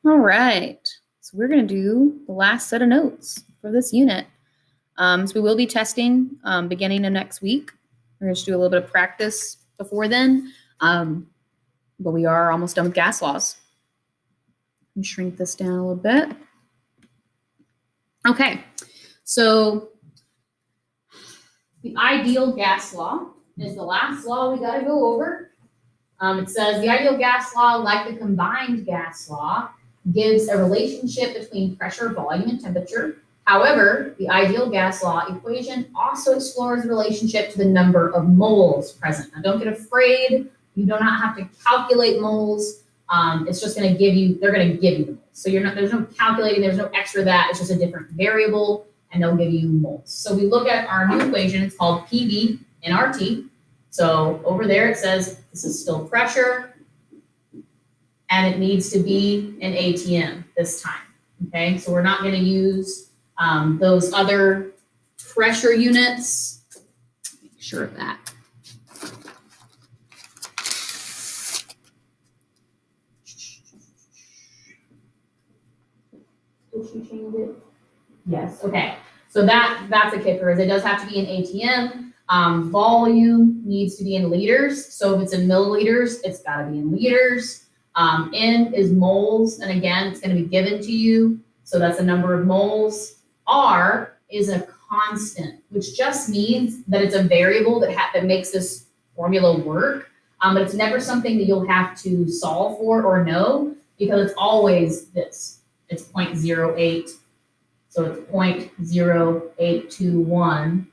All right, so we're going to do the last set of notes for this unit. So we will be testing beginning of next week. We're going to do a little bit of practice before then, but we are almost done with gas laws. Let me shrink this down a little bit. Okay, so the ideal gas law is the last law we got to go over. It says the ideal gas law, like the combined gas law, gives a relationship between pressure, volume, and temperature. However, the ideal gas law equation also explores the relationship to the number of moles present. Now, don't get afraid. You do not have to calculate moles. It's just going to give you, they're going to give you the moles. So there's no calculating, there's no extra that. It's just a different variable, and they'll give you moles. So we look at our new equation. It's called PV nRT. So over there it says this is still pressure, and it needs to be an ATM this time. Okay, so we're not going to use those other pressure units. Make sure of that. Did she change it? Yes. Okay. So that's a kicker. Is it does have to be an ATM. Volume needs to be in liters. So if it's in milliliters, it's got to be in liters. N is moles, and again, it's going to be given to you. So that's the number of moles. R is a constant, which just means that it's a variable that makes this formula work. But it's never something that you'll have to solve for or know, because it's always this. It's 0.08. So it's 0.0821.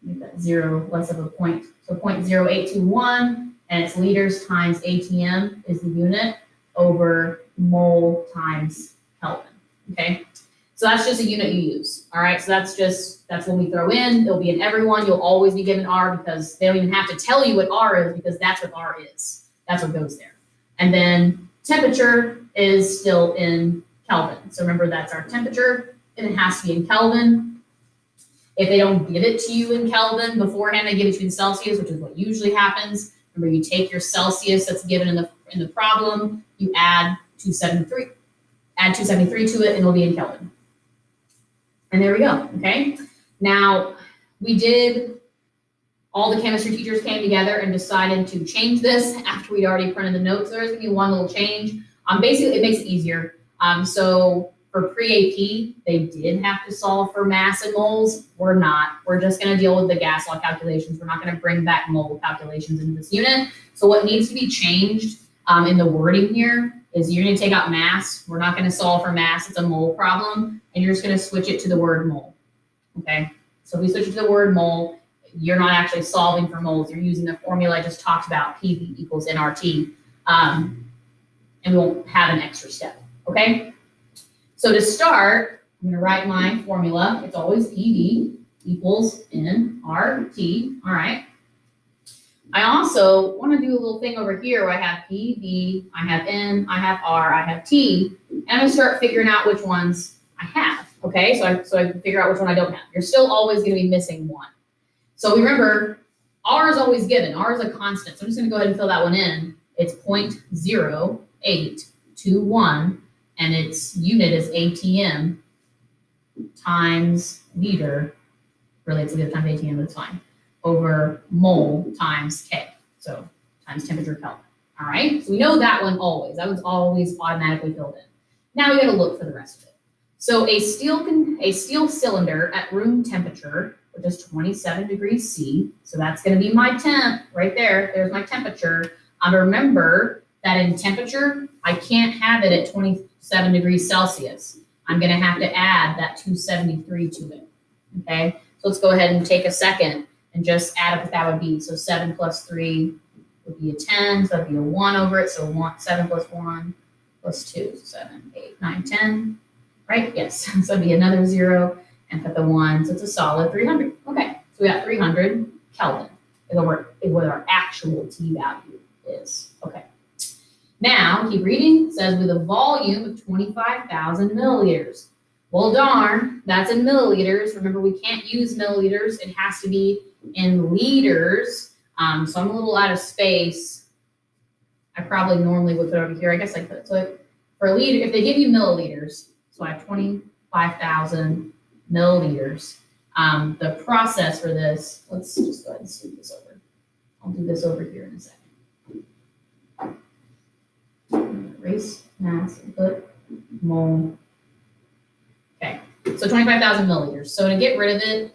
Make that zero less of a point. So 0.0821, and it's liters times ATM is the unit over mole times Kelvin. Okay, so that's just a unit you use. All right, so that's what we throw in. It'll be in everyone. You'll always be given R, because they don't even have to tell you what R is, because that's what R is. That's what goes there. And then temperature is still in Kelvin. So remember, that's our temperature, and it has to be in Kelvin. If they don't give it to you in Kelvin beforehand, they give it to you in Celsius, which is what usually happens. Remember, you take your Celsius that's given in the problem, you add 273 to it, and it'll be in Kelvin. And there we go. Okay. Now all the chemistry teachers came together and decided to change this after we'd already printed the notes. There's gonna be one little change. Basically, it makes it easier. So for pre-AP, they did have to solve for mass and moles. We're not. We're just going to deal with the gas law calculations. We're not going to bring back mole calculations into this unit. So what needs to be changed in the wording here is you're going to take out mass. We're not going to solve for mass. It's a mole problem. And you're just going to switch it to the word mole. Okay? So if we switch it to the word mole, you're not actually solving for moles. You're using the formula I just talked about, PV equals nRT. And we won't have an extra step. Okay? So to start, I'm going to write my formula. It's always PV equals nRT. All right. I also want to do a little thing over here where I have PV, I have N, I have R, I have T, and I'm going to start figuring out which ones I have. Okay, so I can figure out which one I don't have. You're still always going to be missing one. So remember, R is always given. R is a constant. So I'm just going to go ahead and fill that one in. It's 0.0821. And its unit is ATM times liter, really it's a good time ATM, but it's fine, over mole times K, so times temperature Kelvin. All right, so we know that one always. That one's always automatically filled in. Now we got to look for the rest of it. So a steel cylinder at room temperature, which is 27 degrees C, so that's going to be my temp right there. There's my temperature. Remember that in temperature, I can't have it at 27 degrees Celsius. I'm going to have to add that 273 to it. Okay, so let's go ahead and take a second and just add up what that would be. So 7 plus 3 would be a 10, so that'd be a 1 over it. So 7 plus 1 plus 2, 7, 8, 9, 10. Right? Yes. So it'd be another 0 and put the 1. So it's a solid 300. Okay, so we got 300 Kelvin is what our actual T value is. Okay. Now, keep reading. It says with a volume of 25,000 milliliters. Well, darn, that's in milliliters. Remember, we can't use milliliters. It has to be in liters. So I'm a little out of space. I probably normally would put it over here. I guess I could. So per liter, if they give you milliliters, so I have 25,000 milliliters. The process for this, let's just go ahead and scoot this over. I'll do this over here in a second. Erase, mass, input, mole. Okay, so 25,000 milliliters. So to get rid of it,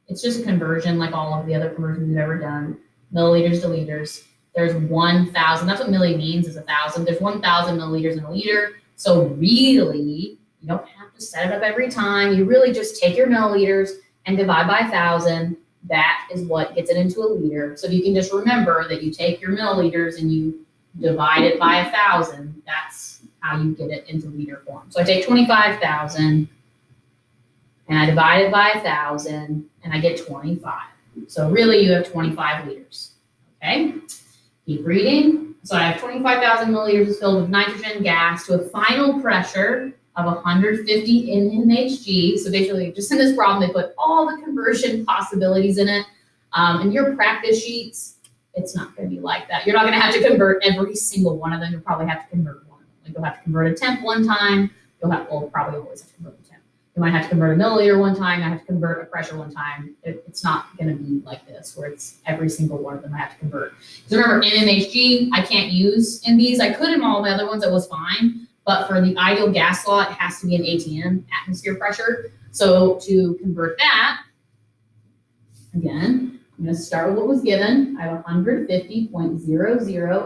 it's just a conversion like all of the other conversions we've ever done. Milliliters to liters. There's 1,000. That's what milli means, is 1,000. There's 1,000 milliliters in a liter. So really, you don't have to set it up every time. You really just take your milliliters and divide by 1,000. That is what gets it into a liter. So you can just remember that you take your milliliters and you divide it by 1,000. That's how you get it into liter form. So I take 25,000 and I divide it by 1,000 and I get 25. So really you have 25 liters. Okay, keep reading. So I have 25,000 milliliters is filled with nitrogen gas to a final pressure of 150 mmHg. So basically, just in this problem, they put all the conversion possibilities in it. In your practice sheets, it's not going to be like that. You're not going to have to convert every single one of them. You'll probably have to convert one of them. Like you'll have to convert a temp one time. You'll probably always have to convert a temp. You might have to convert a milliliter one time. I have to convert a pressure one time. It's not going to be like this, where it's every single one of them I have to convert. Because remember, mmHg, I can't use in these. I could in all my other ones, it was fine. But for the ideal gas law, it has to be an ATM, atmosphere pressure. So to convert that, again, I'm going to start with what was given. I have 150.00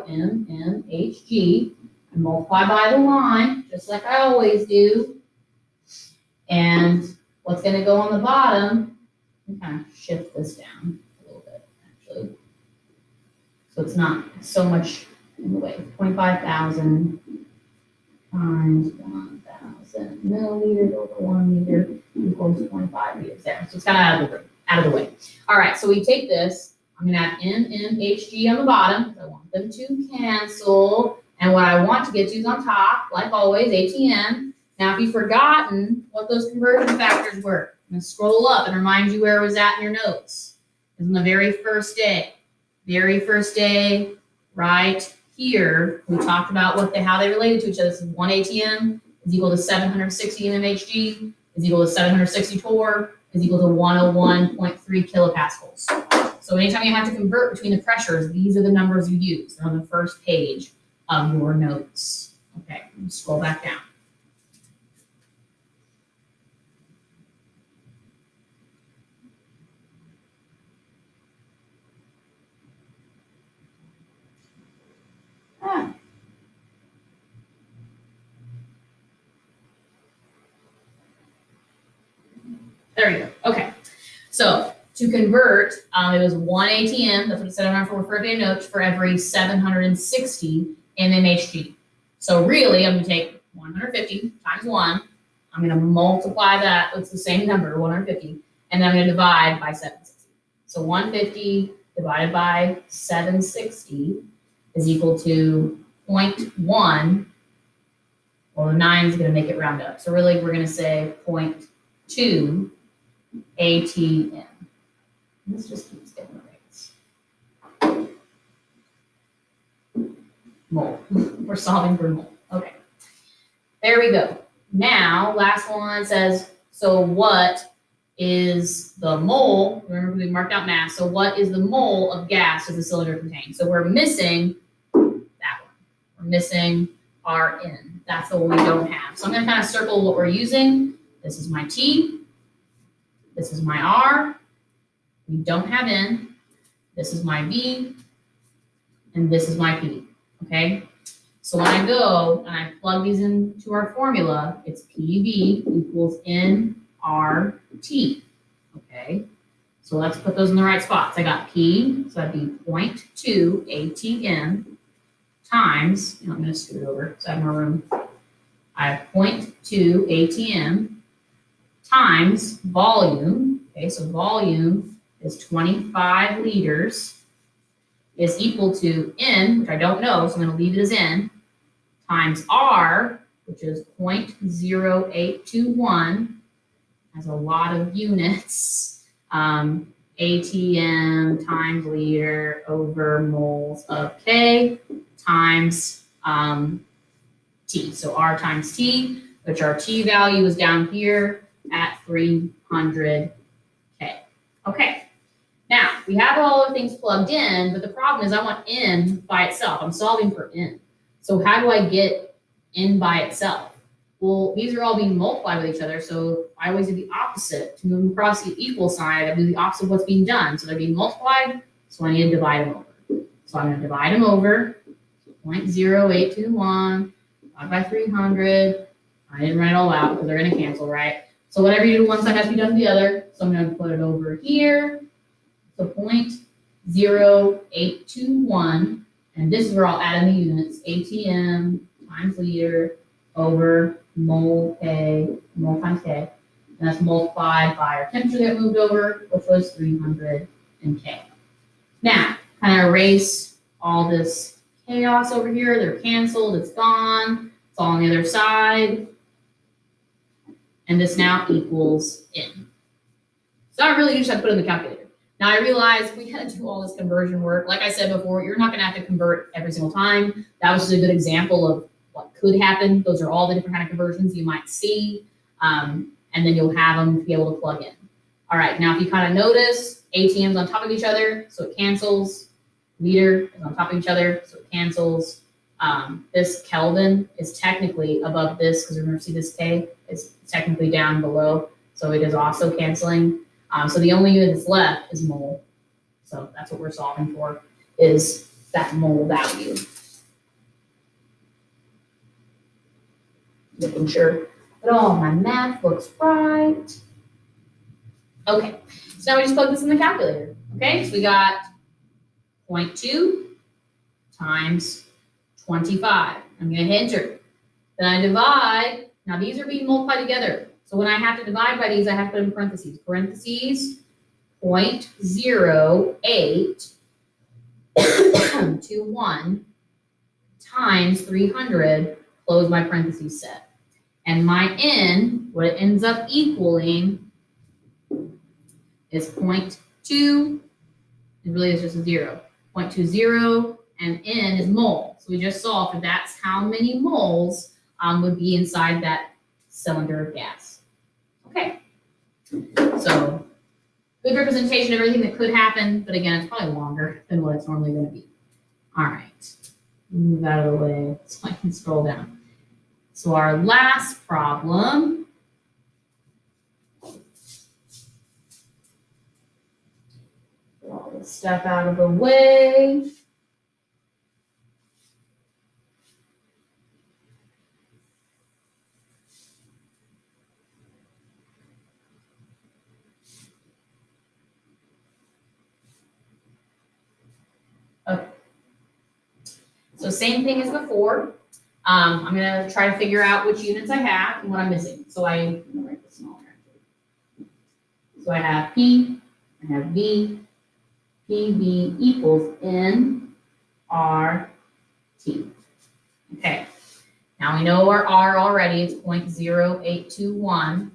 mmHg. I multiply by the line, just like I always do. And what's going to go on the bottom, I'm kind of shift this down a little bit, actually. So it's not so much in the way. 25,000 times 1,000 milliliters over 1 liter equals 25 liters there. So it's kind of out of the way. All right, so we take this. I'm going to have mmHg on the bottom. I want them to cancel. And what I want to get to is on top, like always, ATM. Now, if you've forgotten what those conversion factors were, I'm going to scroll up and remind you where it was at in your notes. It was on the very first day. Very first day, right here, we talked about how they related to each other. So 1 ATM is equal to 760 mmHg, is equal to 760 torr, is equal to 101.3 kilopascals. So anytime you have to convert between the pressures, these are the numbers you use. They're on the first page of your notes. Okay, scroll back down. There you go. Okay. So to convert, it was 1 ATM, that's what it said on our refer data notes, for every 760 mmHg. So really, I'm going to take 150 times 1. I'm going to multiply that with the same number, 150, and then I'm going to divide by 760. So 150 divided by 760 is equal to 0.1. Well, the 9 is going to make it round up. So really, we're going to say 0.2 ATM. This just keeps getting rates. Mole. We're solving for mole. Okay. There we go. Now, last one says, so what is the mole? Remember, we marked out mass. So what is the mole of gas does the cylinder contain? So we're missing that one. We're missing Rn. That's the one we don't have. So I'm going to kind of circle what we're using. This is my T. This is my R. We don't have N. This is my V. And this is my P. Okay? So when I go and I plug these into our formula, it's PV equals nRT. Okay? So let's put those in the right spots. I got P, so that'd be 0.2 ATM times, I'm going to scoot over so I have more room. I have 0.2 ATM times volume. Okay, so volume is 25 liters, is equal to N, which I don't know, so I'm going to leave it as N, times R, which is 0.0821, has a lot of units, ATM times liter over moles of K times T. So R times T, which our T value is down here at 300K. Okay. Now, we have all the things plugged in, but the problem is I want N by itself. I'm solving for N. So how do I get N by itself? Well, these are all being multiplied with each other, so I always do the opposite. To move them across the equal sign, I do the opposite of what's being done. So they're being multiplied, so I need to divide them over. So I'm going to divide them over. 0.0821 divided by 300. I didn't write it all out because they're going to cancel, right? So whatever you do to one side has to be done to the other. So I'm going to put it over here. So 0.0821, and this is where I'll add in the units. ATM times liter over mole K, mole times K. And that's multiplied by our temperature that moved over, which was 300 K. Now, kind of erase all this chaos over here. They're canceled. It's gone. It's all on the other side. And this now equals N. So I really just have to put in the calculator. Now I realize we had to do all this conversion work. Like I said before, you're not going to have to convert every single time. That was just a good example of what could happen. Those are all the different kind of conversions you might see. And then you'll have them to be able to plug in. All right, now if you kind of notice, ATM's on top of each other, so it cancels. Liter is on top of each other, so it cancels. This Kelvin is technically above this, because remember, see this K? It's technically down below, so it is also canceling. So the only unit that's left is mole. So that's what we're solving for, is that mole value. Making sure that all my math looks right. Okay, so now we just plug this in the calculator. Okay, so we got 0.2 times 25. I'm going to hit enter. Then I divide. Now these are being multiplied together. So when I have to divide by these, I have to put in parentheses. Parentheses 0.0821 times 300, close my parentheses set. And my N, what it ends up equaling is 0.2. It really is just a 0. 0.20, and N is mole. So we just solved for that's how many moles would be inside that cylinder of gas. Okay, so good representation of everything that could happen, but again, it's probably longer than what it's normally going to be. All right, move out of the way so I can scroll down. So our last problem. Get all this stuff out of the way. Okay. So same thing as before. I'm going to try to figure out which units I have and what I'm missing. So I'm going to write this smaller. So I have P, I have V, PV equals N, R, T. Okay. Now we know our R already. It's 0.0821,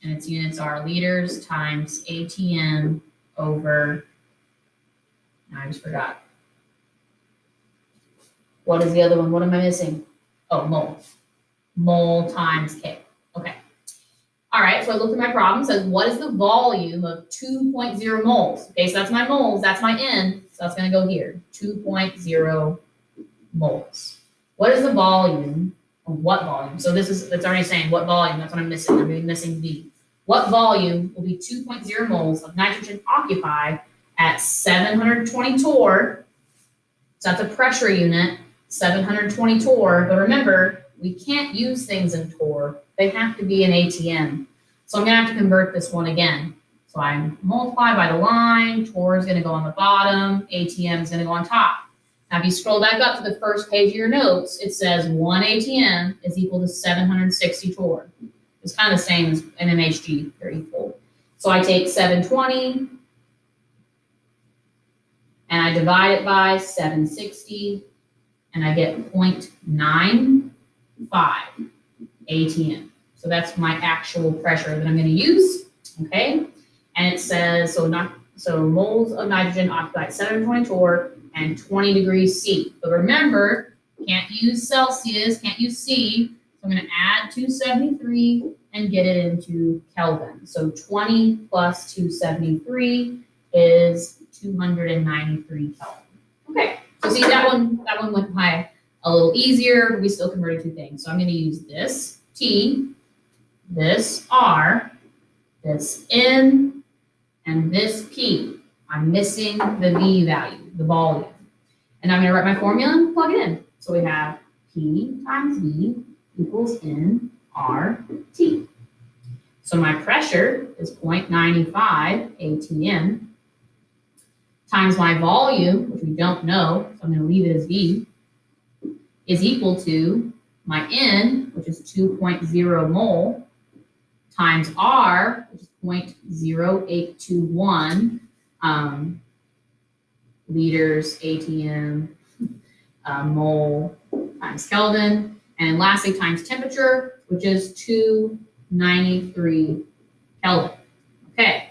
and its units are liters times ATM over, I just forgot. What is the other one? What am I missing? Oh, mole. Mole times K. Okay. All right, so I looked at my problem. It says, what is the volume of 2.0 moles? Okay, so that's my moles. That's my N. So that's going to go here. 2.0 moles. What is the volume? Or what volume? So it's already saying what volume. That's what I'm missing. I'm missing V. What volume will be 2.0 moles of nitrogen occupied at 720 torr? So that's a pressure unit. 720 torr, but remember, we can't use things in torr. They have to be in ATM. So I'm going to have to convert this one again. So I multiply by the line, torr is going to go on the bottom, ATM is going to go on top. Now if you scroll back up to the first page of your notes, it says 1 ATM is equal to 760 torr. It's kind of the same as MMHG, they're equal. So I take 720, and I divide it by 760, and I get 0.95 ATM. So that's my actual pressure that I'm going to use, okay? And it says, so moles of nitrogen occupy 720 torr and 20 degrees C. But remember, Can't use Celsius, can't use C. So I'm going to add 273 and get it into Kelvin. So 20 plus 273 is 293 Kelvin. Okay, so see that one went by a little easier, but we still converted two things. So I'm going to use this T, this R, this N, and this P. I'm missing the V value, the volume. And I'm going to write my formula and plug it in. So we have P times V equals N R T. So my pressure is 0.95 ATM times my volume, which we don't know, so I'm going to leave it as V, is equal to my N, which is 2.0 mole, times R, which is 0.0821 liters ATM mole times Kelvin. And lastly, times temperature, which is 293 Kelvin. Okay.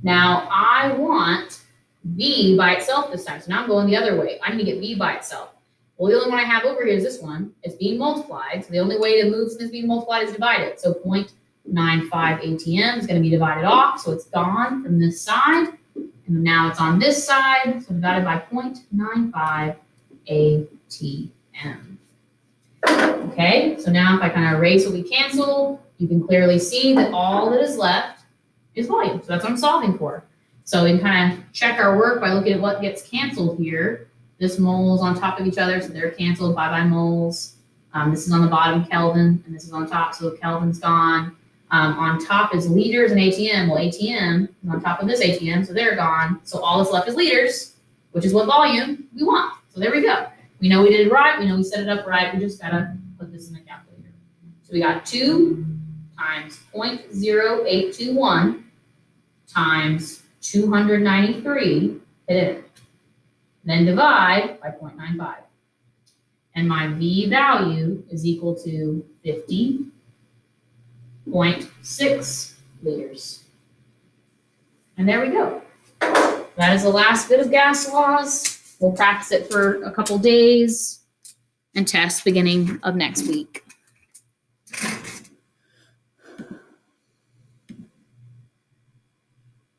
Now I want V by itself this time. So now I'm going the other way. I need to get V by itself. Well, the only one I have over here is this one. It's being multiplied. So the only way to move something that's being multiplied is divide it. So 0.95 ATM is going to be divided off. So it's gone from this side. And now it's on this side. So divided by 0.95 ATM. Okay, so now if I kind of erase what we canceled, you can clearly see that all that is left is volume. So that's what I'm solving for. So we can kind of check our work by looking at what gets canceled here. This moles on top of each other, so they're canceled by moles. This is on the bottom, Kelvin, and this is on top, so Kelvin's gone. On top is liters and ATM. Well, ATM is on top of this ATM, so they're gone. So all that's left is liters, which is what volume we want. So there we go. We know we did it right. We know we set it up right. We just got to put this in the calculator. So we got 2 times 0.0821 times 293, hit it. Then divide by 0.95. And my V value is equal to 50.6 liters. And there we go. That is the last bit of gas laws. We'll practice it for a couple days and test beginning of next week.